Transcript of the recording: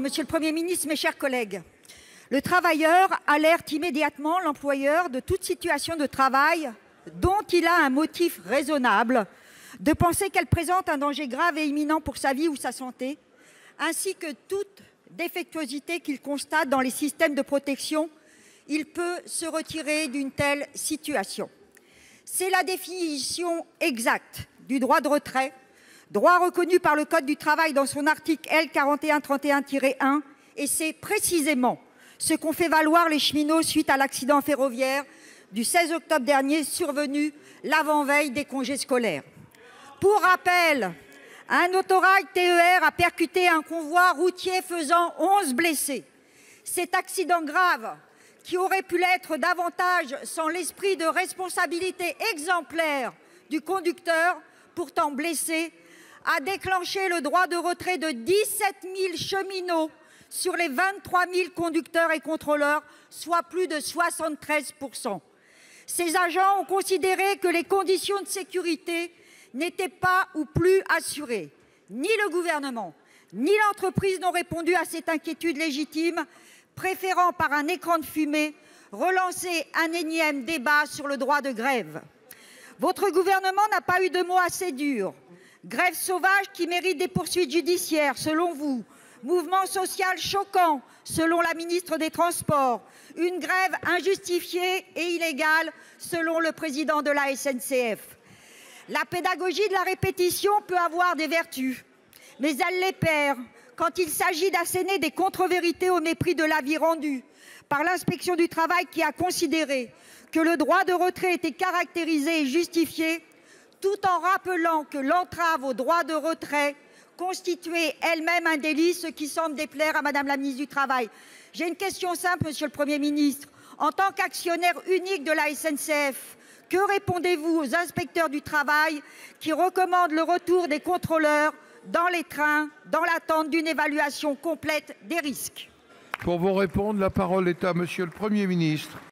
Monsieur le Premier ministre, mes chers collègues, le travailleur alerte immédiatement l'employeur de toute situation de travail dont il a un motif raisonnable de penser qu'elle présente un danger grave et imminent pour sa vie ou sa santé, ainsi que toute défectuosité qu'il constate dans les systèmes de protection. Il peut se retirer d'une telle situation. C'est la définition exacte du droit de retrait, droit reconnu par le code du travail dans son article L. 4131-1, et c'est précisément ce qu'ont fait valoir les cheminots suite à l'accident ferroviaire du 16 octobre dernier, survenu l'avant-veille des congés scolaires. Pour rappel, un autorail TER a percuté un convoi routier faisant 11 blessés. Cet accident grave, qui aurait pu l'être davantage sans l'esprit de responsabilité exemplaire du conducteur, pourtant blessé, a déclenché le droit de retrait de 17 000 cheminots sur les 23 000 conducteurs et contrôleurs, soit plus de 73 %. Ces agents ont considéré que les conditions de sécurité n'étaient pas ou plus assurées. Ni le gouvernement, ni l'entreprise n'ont répondu à cette inquiétude légitime, préférant par un écran de fumée relancer un énième débat sur le droit de grève. Votre gouvernement n'a pas eu de mots assez durs. Grève sauvage qui mérite des poursuites judiciaires, selon vous. Mouvement social choquant, selon la ministre des Transports. Une grève injustifiée et illégale, selon le président de la SNCF. La pédagogie de la répétition peut avoir des vertus, mais elle les perd quand il s'agit d'asséner des contre-vérités au mépris de l'avis rendu par l'inspection du travail, qui a considéré que le droit de retrait était caractérisé et justifié, tout en rappelant que l'entrave au droit de retrait constituait elle-même un délit, ce qui semble déplaire à Madame la ministre du Travail. J'ai une question simple, Monsieur le Premier ministre. En tant qu'actionnaire unique de la SNCF, que répondez-vous aux inspecteurs du travail qui recommandent le retour des contrôleurs dans les trains, dans l'attente d'une évaluation complète des risques? Pour vous répondre, la parole est à Monsieur le Premier ministre.